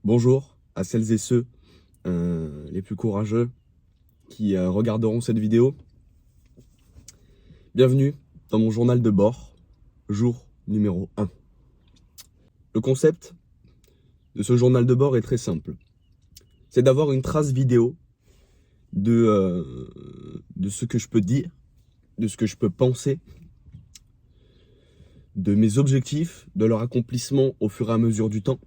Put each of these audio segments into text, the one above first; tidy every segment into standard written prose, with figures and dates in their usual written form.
Bonjour à celles et ceux les plus courageux qui regarderont cette vidéo. Bienvenue dans mon journal de bord, jour numéro 1. Le concept de ce journal de bord est très simple. C'est d'avoir une trace vidéo de ce que je peux dire, de ce que je peux penser, de mes objectifs, de leur accomplissement au fur et à mesure du temps.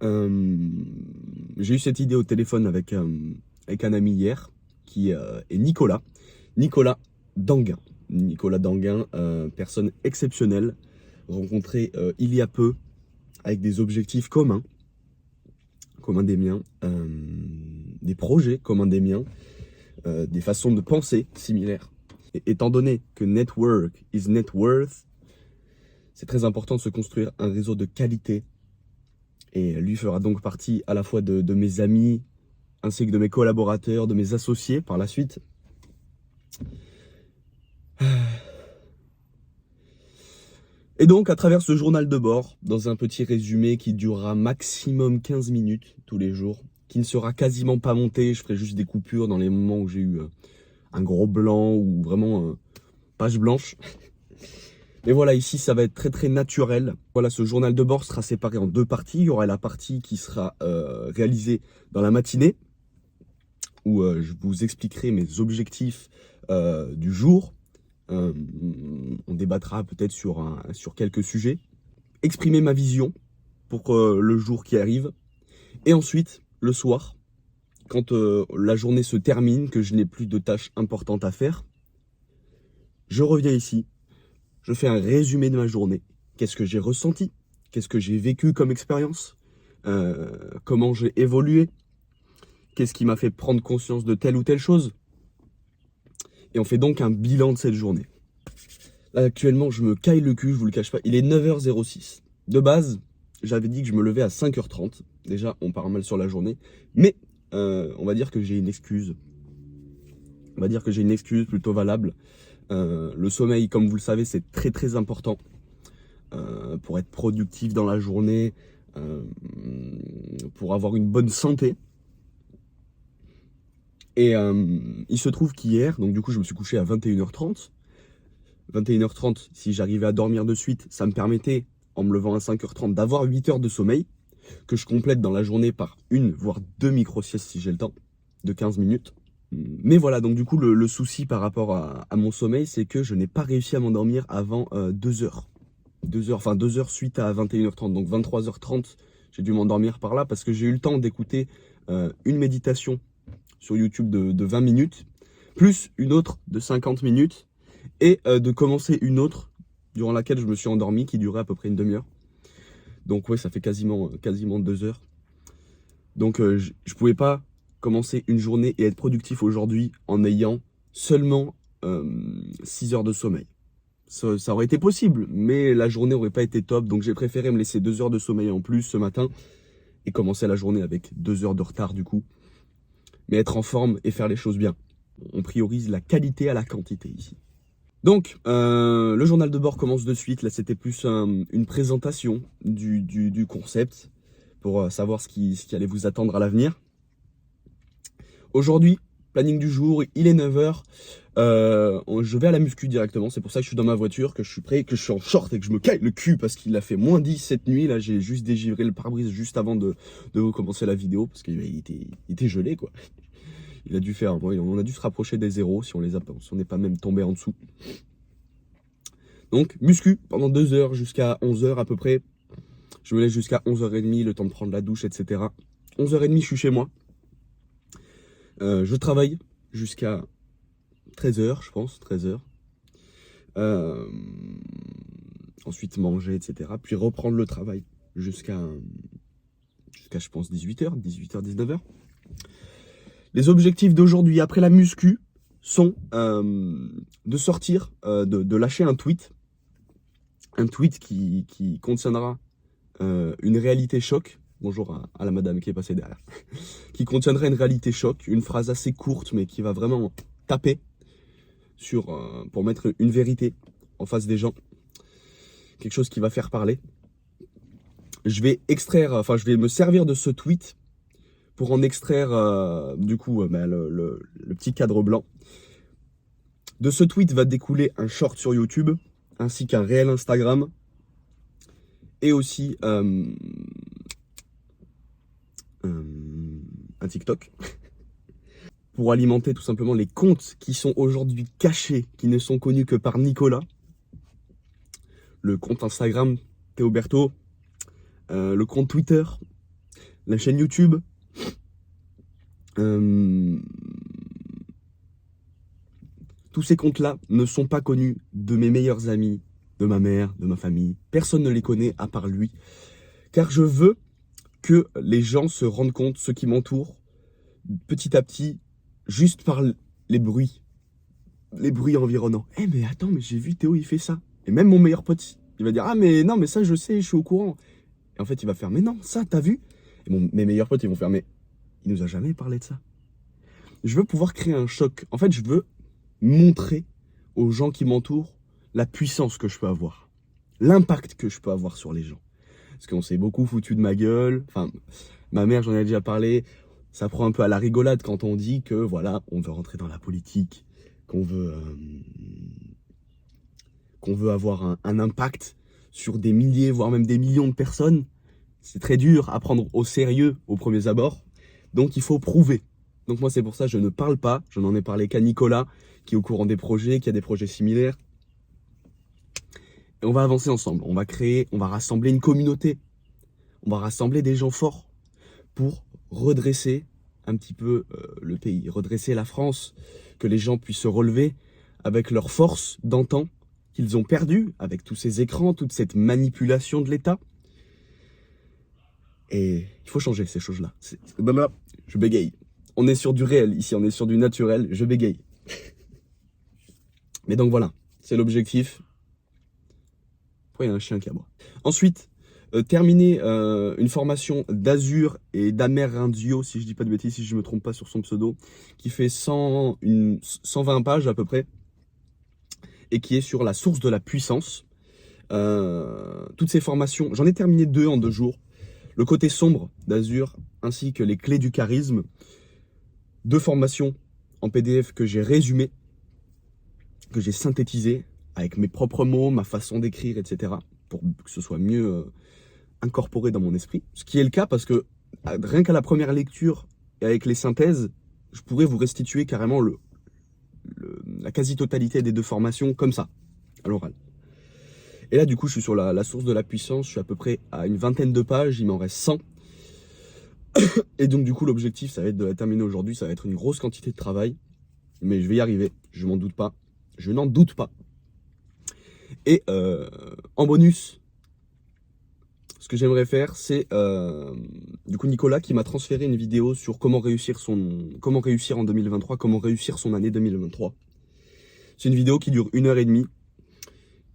J'ai eu cette idée au téléphone avec un ami hier, qui est Nicolas Danguin. Nicolas Danguin, personne exceptionnelle, rencontré il y a peu, avec des objectifs communs des miens, des projets communs des miens, des façons de penser similaires. Et étant donné que network is net worth, c'est très important de se construire un réseau de qualité. Et lui fera donc partie à la fois de mes amis, ainsi que de mes collaborateurs, de mes associés par la suite. Et donc, à travers ce journal de bord, dans un petit résumé qui durera maximum 15 minutes tous les jours, qui ne sera quasiment pas monté, je ferai juste des coupures dans les moments où j'ai eu un gros blanc ou vraiment page blanche. Mais voilà, ici, ça va être très très naturel. Voilà, ce journal de bord sera séparé en deux parties. Il y aura la partie qui sera réalisée dans la matinée, où je vous expliquerai mes objectifs du jour. On débattra peut-être sur quelques sujets. Exprimer ma vision pour le jour qui arrive. Et ensuite, le soir, quand la journée se termine, que je n'ai plus de tâches importantes à faire, je reviens ici. Je fais un résumé de ma journée. Qu'est-ce que j'ai ressenti? Qu'est-ce que j'ai vécu comme expérience? Comment j'ai évolué? Qu'est-ce qui m'a fait prendre conscience de telle ou telle chose? Et on fait donc un bilan de cette journée. Là, actuellement, je me caille le cul, je vous le cache pas. Il est 9h06. De base, j'avais dit que je me levais à 5h30. Déjà, on part mal sur la journée. Mais on va dire que j'ai une excuse. On va dire que j'ai une excuse plutôt valable. Le sommeil, comme vous le savez, c'est très très important pour être productif dans la journée, pour avoir une bonne santé. Et il se trouve qu'hier, donc du coup je me suis couché à 21h30. 21h30, si j'arrivais à dormir de suite, ça me permettait, en me levant à 5h30, d'avoir 8 heures de sommeil, que je complète dans la journée par une, voire deux micro-siestes si j'ai le temps, de 15 minutes. Mais voilà, donc du coup, le souci par rapport à mon sommeil, c'est que je n'ai pas réussi à m'endormir avant 2 heures. 2 heures suite à 21h30, donc 23h30, j'ai dû m'endormir par là, parce que j'ai eu le temps d'écouter une méditation sur YouTube de 20 minutes, plus une autre de 50 minutes, et de commencer une autre durant laquelle je me suis endormi, qui durait à peu près une demi-heure. Donc ouais, ça fait quasiment 2 heures. Donc je pouvais pas commencer une journée et être productif aujourd'hui en ayant seulement 6 heures de sommeil. Ça aurait été possible, mais la journée aurait pas été top, donc j'ai préféré me laisser 2 heures de sommeil en plus ce matin et commencer la journée avec 2 heures de retard du coup. Mais être en forme et faire les choses bien. On priorise la qualité à la quantité ici. Donc, le journal de bord commence de suite. Là, c'était plus une présentation du concept pour savoir ce qui allait vous attendre à l'avenir. Aujourd'hui, planning du jour, il est 9h. Je vais à la muscu directement. C'est pour ça que je suis dans ma voiture, que je suis prêt, que je suis en short et que je me caille le cul parce qu'il a fait moins 10 cette nuit. Là, j'ai juste dégivré le pare-brise juste avant de commencer la vidéo parce qu'il était gelé, quoi. Il a dû faire, bon, on a dû se rapprocher des zéros si on n'est pas même tombé en dessous. Donc, muscu pendant 2 heures jusqu'à 11h à peu près. Je me laisse jusqu'à 11h30, le temps de prendre la douche, etc. 11h30, je suis chez moi. Je travaille jusqu'à 13h, je pense, 13h. Ensuite, manger, etc. Puis reprendre le travail jusqu'à je pense, 18h, 19h. Les objectifs d'aujourd'hui, après la muscu, sont de sortir, de lâcher un tweet. Un tweet qui contiendra une réalité choc. Bonjour à la madame qui est passée derrière. Qui contiendra une réalité choc, une phrase assez courte, mais qui va vraiment taper pour mettre une vérité en face des gens. Quelque chose qui va faire parler. je vais extraire, enfin je vais me servir de ce tweet pour en extraire du coup le petit cadre blanc. De ce tweet va découler un short sur YouTube, ainsi qu'un réel Instagram, et aussi un TikTok, pour alimenter tout simplement les comptes qui sont aujourd'hui cachés, qui ne sont connus que par Nicolas. Le compte Instagram Théoberto, le compte Twitter, la chaîne YouTube, tous ces comptes-là ne sont pas connus de mes meilleurs amis, de ma mère, de ma famille. Personne ne les connaît à part lui. Car je veux que les gens se rendent compte, ceux qui m'entourent, petit à petit, juste par les bruits environnants. Eh mais attends, mais j'ai vu Théo, il fait ça. Et même mon meilleur pote, il va dire, ah mais non, mais ça je sais, je suis au courant. Et en fait, il va faire, mais non, ça, t'as vu? Et mes meilleurs potes, ils vont faire, mais il nous a jamais parlé de ça. Je veux pouvoir créer un choc. En fait, je veux montrer aux gens qui m'entourent la puissance que je peux avoir, l'impact que je peux avoir sur les gens. Parce qu'on s'est beaucoup foutu de ma gueule. Enfin, ma mère, j'en ai déjà parlé. Ça prend un peu à la rigolade quand on dit que voilà, on veut rentrer dans la politique, qu'on veut avoir un impact sur des milliers, voire même des millions de personnes. C'est très dur à prendre au sérieux aux premiers abords. Donc il faut prouver. Donc moi c'est pour ça que je ne parle pas. Je n'en ai parlé qu'à Nicolas, qui est au courant des projets, qui a des projets similaires. Et on va avancer ensemble. On va rassembler une communauté. On va rassembler des gens forts pour redresser un petit peu le pays, redresser la France, que les gens puissent se relever avec leur force d'antan qu'ils ont perdue, avec tous ces écrans, toute cette manipulation de l'État. Et il faut changer ces choses-là. Je bégaye. On est sur du réel ici, on est sur du naturel, je bégaye. Mais donc voilà, c'est l'objectif. Pourquoi il y a un chien qui aboie? Ensuite, terminer une formation d'Azur et d'Amerindio, si je dis pas de bêtises, si je me trompe pas sur son pseudo, qui fait 120 pages à peu près, et qui est sur la source de la puissance. Toutes ces formations, j'en ai terminé 2 en 2 jours. Le côté sombre d'Azur, ainsi que les clés du charisme. 2 formations en PDF que j'ai résumées, que j'ai synthétisées, avec mes propres mots, ma façon d'écrire, etc. pour que ce soit mieux incorporé dans mon esprit. Ce qui est le cas parce que rien qu'à la première lecture et avec les synthèses, je pourrais vous restituer carrément la quasi-totalité des 2 formations comme ça, à l'oral. Et là, du coup, je suis sur la source de la puissance, je suis à peu près à une 20aine de pages, il m'en reste 100. Et donc, du coup, l'objectif, ça va être de la terminer aujourd'hui, ça va être une grosse quantité de travail, mais je vais y arriver, je m'en doute pas, je n'en doute pas. Et en bonus, ce que j'aimerais faire, c'est du coup Nicolas qui m'a transféré une vidéo sur comment réussir en 2023, comment réussir son année 2023. C'est une vidéo qui dure 1h30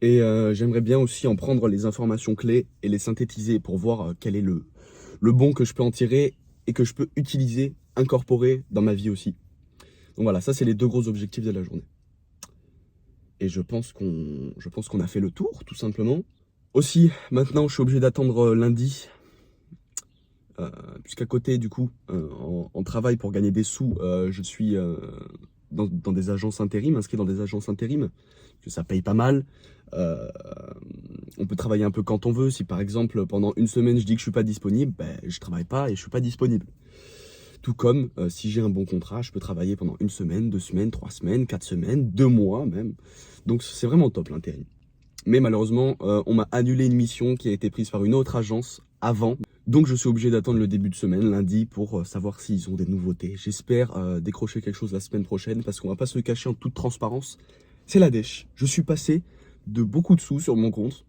et j'aimerais bien aussi en prendre les informations clés et les synthétiser pour voir quel est le bon que je peux en tirer et que je peux utiliser, incorporer dans ma vie aussi. Donc voilà, ça c'est les 2 gros objectifs de la journée. Et je pense qu'on a fait le tour, tout simplement. Aussi, maintenant, je suis obligé d'attendre lundi, puisqu'à côté, du coup, en travail pour gagner des sous, je suis dans des agences intérim, inscrit dans des agences intérim, que ça paye pas mal. On peut travailler un peu quand on veut. Si par exemple, pendant une semaine, je dis que je suis pas disponible, ben, je travaille pas et je suis pas disponible. Tout comme si j'ai un bon contrat, je peux travailler pendant 1 semaine, 2 semaines, 3 semaines, 4 semaines, 2 mois même. Donc c'est vraiment top l'intérim. Mais malheureusement, on m'a annulé une mission qui a été prise par une autre agence avant. Donc je suis obligé d'attendre le début de semaine, lundi, pour savoir s'ils ont des nouveautés. J'espère décrocher quelque chose la semaine prochaine, parce qu'on va pas se le cacher en toute transparence. C'est la dèche. Je suis passé de beaucoup de sous sur mon compte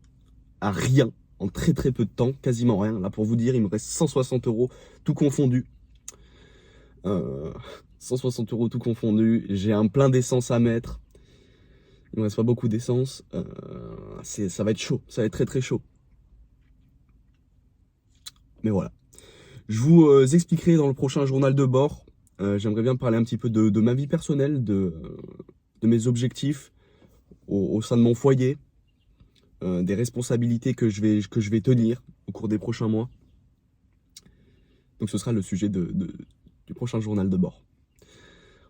à rien, en très très peu de temps, quasiment rien. Là pour vous dire, il me reste 160 € tout confondu. 160 € tout confondu. J'ai un plein d'essence à mettre. Il me reste pas beaucoup d'essence. Ça va être chaud. Ça va être très très chaud. Mais voilà. Je vous expliquerai dans le prochain journal de bord. J'aimerais bien parler un petit peu de ma vie personnelle, de mes objectifs au sein de mon foyer, des responsabilités que je vais tenir. au cours des prochains mois. Donc ce sera le sujet du prochain journal de bord.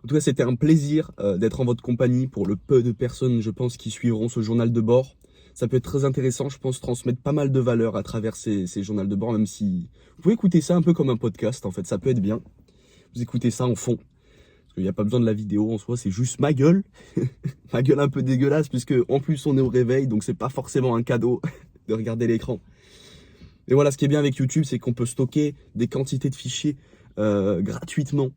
En tout cas, c'était un plaisir d'être en votre compagnie pour le peu de personnes, je pense, qui suivront ce journal de bord. Ça peut être très intéressant, je pense, transmettre pas mal de valeur à travers ces journaux de bord, même si vous pouvez écouter ça un peu comme un podcast, en fait, ça peut être bien. Vous écoutez ça en fond, parce qu'il n'y a pas besoin de la vidéo en soi, c'est juste ma gueule. Ma gueule un peu dégueulasse, puisque en plus on est au réveil, donc c'est pas forcément un cadeau de regarder l'écran. Et voilà, ce qui est bien avec YouTube, c'est qu'on peut stocker des quantités de fichiers gratuitement.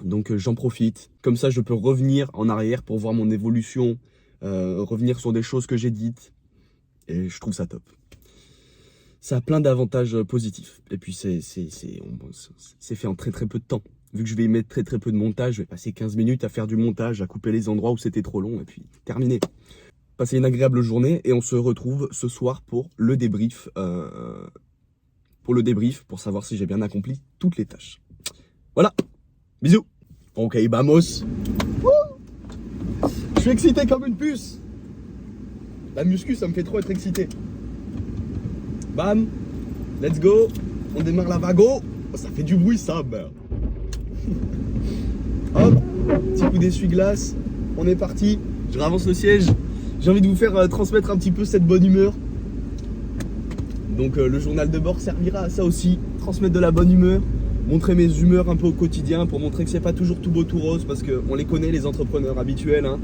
Donc j'en profite. Comme ça, je peux revenir en arrière pour voir mon évolution, revenir sur des choses que j'ai dites. Et je trouve ça top. Ça a plein d'avantages positifs. Et puis c'est fait en très peu de temps. Vu que je vais y mettre très peu de montage, je vais passer 15 minutes à faire du montage, à couper les endroits où c'était trop long, et puis terminé. Passez une agréable journée et on se retrouve ce soir pour le débrief. Pour savoir si j'ai bien accompli toutes les tâches. Voilà. Bisous. Ok, vamos. Je suis excité comme une puce. La muscu, ça me fait trop être excité. Bam. Let's go. On démarre la vago. Oh, ça fait du bruit, ça. Ben. Hop. Petit coup d'essuie-glace. On est parti. Je ravance le siège. J'ai envie de vous faire transmettre un petit peu cette bonne humeur. Donc le journal de bord servira à ça aussi. Transmettre de la bonne humeur. Montrer mes humeurs un peu au quotidien pour montrer que c'est pas toujours tout beau tout rose parce qu'on les connaît les entrepreneurs habituels. Hein.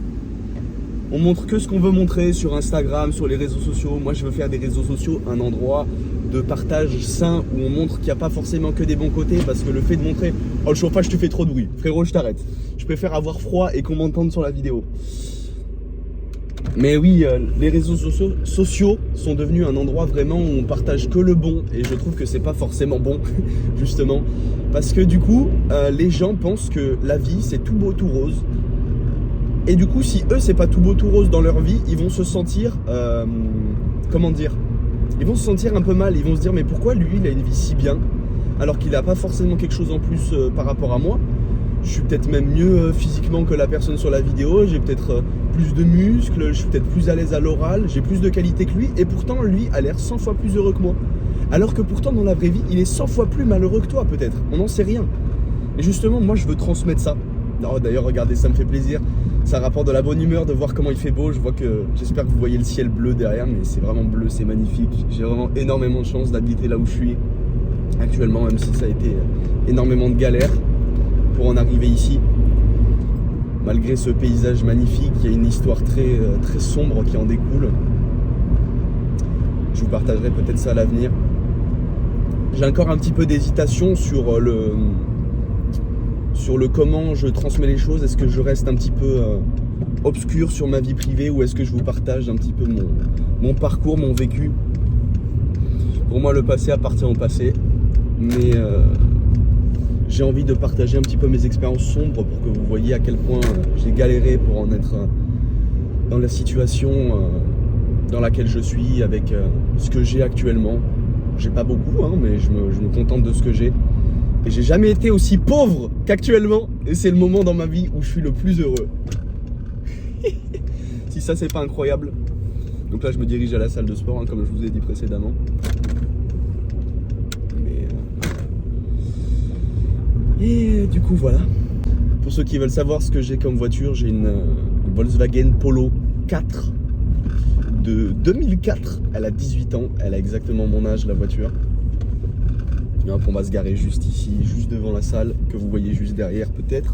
On montre que ce qu'on veut montrer sur Instagram, sur les réseaux sociaux. Moi je veux faire des réseaux sociaux un endroit de partage sain où on montre qu'il n'y a pas forcément que des bons côtés parce que le fait de montrer « Oh le chauffage tu fais trop de bruit, frérot je t'arrête ». Je préfère avoir froid et qu'on m'entende sur la vidéo. Mais oui, les réseaux sociaux sont devenus un endroit vraiment où on partage que le bon et je trouve que c'est pas forcément bon justement parce que du coup les gens pensent que la vie c'est tout beau tout rose et du coup si eux c'est pas tout beau tout rose dans leur vie ils vont se sentir comment dire, ils vont se sentir un peu mal, ils vont se dire mais pourquoi lui il a une vie si bien alors qu'il a pas forcément quelque chose en plus par rapport à moi. Je suis peut-être même mieux physiquement que la personne sur la vidéo, j'ai peut-être plus de muscles, je suis peut-être plus à l'aise à l'oral, j'ai plus de qualité que lui, et pourtant lui a l'air 100 fois plus heureux que moi. Alors que pourtant dans la vraie vie, il est 100 fois plus malheureux que toi peut-être, on n'en sait rien. Et justement, moi je veux transmettre ça. Oh, d'ailleurs, regardez, ça me fait plaisir, ça rapporte de la bonne humeur de voir comment il fait beau, j'espère que vous voyez le ciel bleu derrière, mais c'est vraiment bleu, c'est magnifique. J'ai vraiment énormément de chance d'habiter là où je suis actuellement, même si ça a été énormément de galères pour en arriver ici. Malgré ce paysage magnifique, il y a une histoire très sombre qui en découle. Je vous partagerai peut-être ça à l'avenir. J'ai encore un petit peu d'hésitation sur le comment je transmets les choses. Est-ce que je reste un petit peu obscur sur ma vie privée ou est-ce que je vous partage un petit peu mon parcours, mon vécu. Pour moi, le passé appartient au passé. Mais j'ai envie de partager un petit peu mes expériences sombres pour que vous voyez à quel point j'ai galéré pour en être dans la situation dans laquelle je suis avec ce que j'ai actuellement. J'ai pas beaucoup, hein, mais je me contente de ce que j'ai. Et j'ai jamais été aussi pauvre qu'actuellement. Et c'est le moment dans ma vie où je suis le plus heureux. Si ça, c'est pas incroyable. Donc là, je me dirige à la salle de sport, hein, comme je vous ai dit précédemment. Et du coup voilà, pour ceux qui veulent savoir ce que j'ai comme voiture, j'ai une Volkswagen Polo 4 de 2004, elle a 18 ans, elle a exactement mon âge la voiture. Et hop, on va se garer juste ici, juste devant la salle, que vous voyez juste derrière peut-être.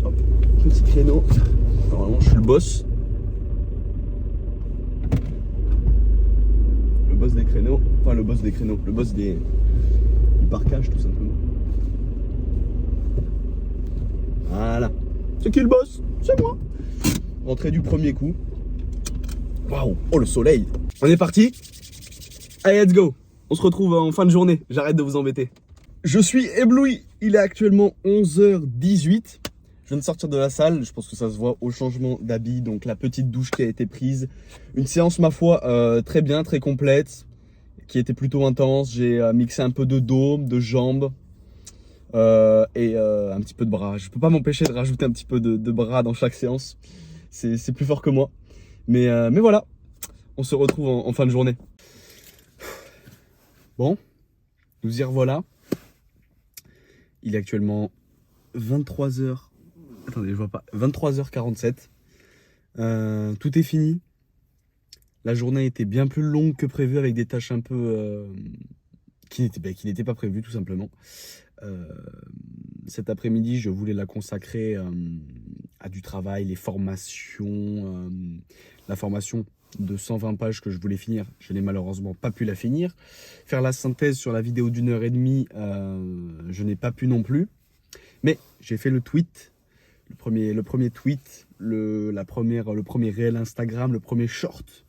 Hop, petit créneau, normalement je suis le boss. Le boss des créneaux, enfin le boss des créneaux, le boss du parquage tout simplement. Voilà. C'est qui le boss? C'est moi. Rentrée du premier coup. Waouh. Oh le soleil. On est parti. Allez, let's go. On se retrouve en fin de journée. J'arrête de vous embêter. Je suis ébloui. Il est actuellement 11h18. Je viens de sortir de la salle. Je pense que ça se voit au changement d'habit. Donc la petite douche qui a été prise. Une séance ma foi très bien, très complète, qui était plutôt intense. J'ai mixé un peu de dos, de jambes et un petit peu de bras. Je peux pas m'empêcher de rajouter un petit peu de bras dans chaque séance. C'est plus fort que moi. Mais voilà, on se retrouve en fin de journée. Bon, nous y revoilà. Il est actuellement 23h. Attendez, je vois pas. 23h47. Tout est fini. La journée était bien plus longue que prévu avec des tâches un peu qui n'étaient pas prévues tout simplement. Cet après-midi, je voulais la consacrer à du travail, les formations, la formation de 120 pages que je voulais finir. Je n'ai malheureusement pas pu la finir. Faire la synthèse sur la vidéo d'1h30, je n'ai pas pu non plus. Mais j'ai fait le tweet, le premier tweet, le premier réel Instagram, le premier short.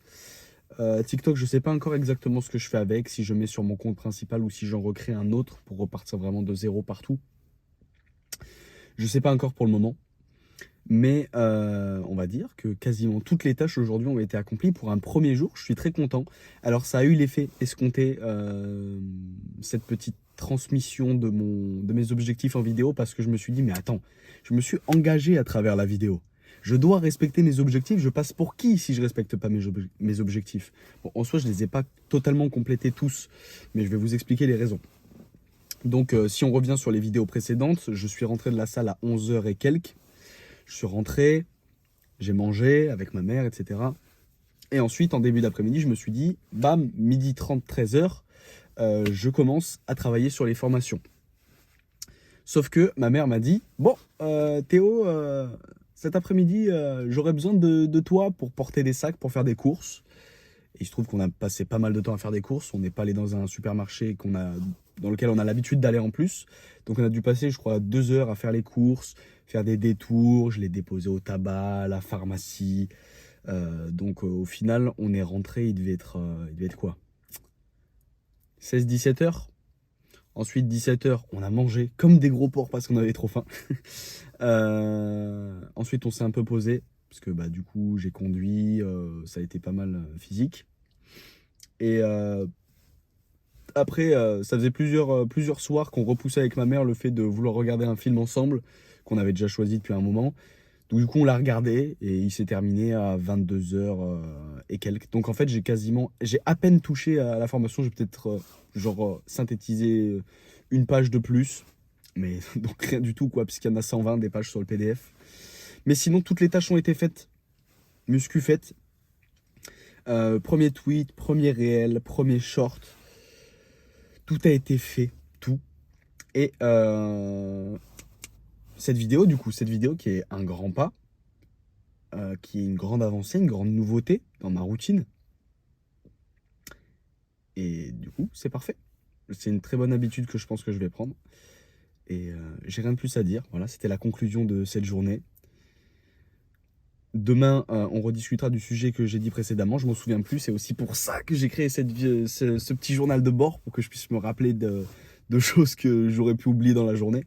TikTok, je ne sais pas encore exactement ce que je fais avec, si je mets sur mon compte principal ou si j'en recrée un autre pour repartir vraiment de zéro partout. Je ne sais pas encore pour le moment. Mais on va dire que quasiment toutes les tâches aujourd'hui ont été accomplies pour un premier jour. Je suis très content. Alors ça a eu l'effet escompté, cette petite transmission de mes objectifs en vidéo, parce que je me suis dit mais attends, je me suis engagé à travers la vidéo. Je dois respecter mes objectifs. Je passe pour qui si je ne respecte pas mes objectifs? Bon, en soi, je ne les ai pas totalement complétés tous, mais je vais vous expliquer les raisons. Donc si on revient sur les vidéos précédentes, je suis rentré de la salle à 11h et quelques. Je suis rentré, j'ai mangé avec ma mère, etc. Et ensuite, en début d'après-midi, je me suis dit, bam, 12h30, 13h, je commence à travailler sur les formations. Sauf que ma mère m'a dit, bon, Théo, cet après-midi, j'aurais besoin de toi pour porter des sacs, pour faire des courses. Et il se trouve qu'on a passé pas mal de temps à faire des courses. On n'est pas allé dans un supermarché dans lequel on a l'habitude d'aller en plus. Donc on a dû passer, je crois, 2 heures à faire les courses, faire des détours. Je l'ai déposé au tabac, à la pharmacie. Donc au final, on est rentré, il devait être quoi, 16-17 heures. Ensuite, 17 heures, on a mangé comme des gros porcs parce qu'on avait trop faim. Ensuite, on s'est un peu posé parce que bah, du coup, j'ai conduit, ça a été pas mal physique. Et après, ça faisait plusieurs soirs qu'on repoussait avec ma mère le fait de vouloir regarder un film ensemble, qu'on avait déjà choisi depuis un moment. Donc du coup, on l'a regardé et il s'est terminé à 22h et quelques. Donc en fait, j'ai à peine touché à la formation. J'ai peut-être synthétisé une page de plus. Mais donc rien du tout, quoi, puisqu'il y en a 120 des pages sur le PDF. Mais sinon, toutes les tâches ont été faites. Muscu faite. Premier tweet, premier réel, premier short. Tout a été fait, tout. Et cette vidéo qui est un grand pas, qui est une grande avancée, une grande nouveauté dans ma routine. Et du coup, c'est parfait. C'est une très bonne habitude que je pense que je vais prendre. Et j'ai rien de plus à dire. Voilà, c'était la conclusion de cette journée. Demain, on rediscutera du sujet que j'ai dit précédemment. Je m'en souviens plus. C'est aussi pour ça que j'ai créé ce petit journal de bord, pour que je puisse me rappeler de choses que j'aurais pu oublier dans la journée.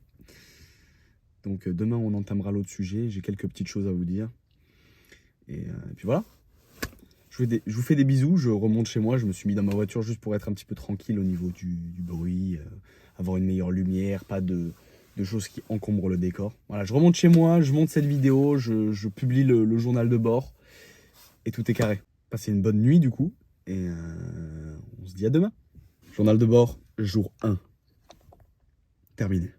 Donc demain, on entamera l'autre sujet. J'ai quelques petites choses à vous dire. Et puis voilà. Je vous fais des bisous. Je remonte chez moi. Je me suis mis dans ma voiture juste pour être un petit peu tranquille au niveau du bruit. Avoir une meilleure lumière. Pas de choses qui encombrent le décor. Voilà, je remonte chez moi. Je monte cette vidéo. Je publie le journal de bord. Et tout est carré. Passez une bonne nuit du coup. Et on se dit à demain. Journal de bord, jour 1. Terminé.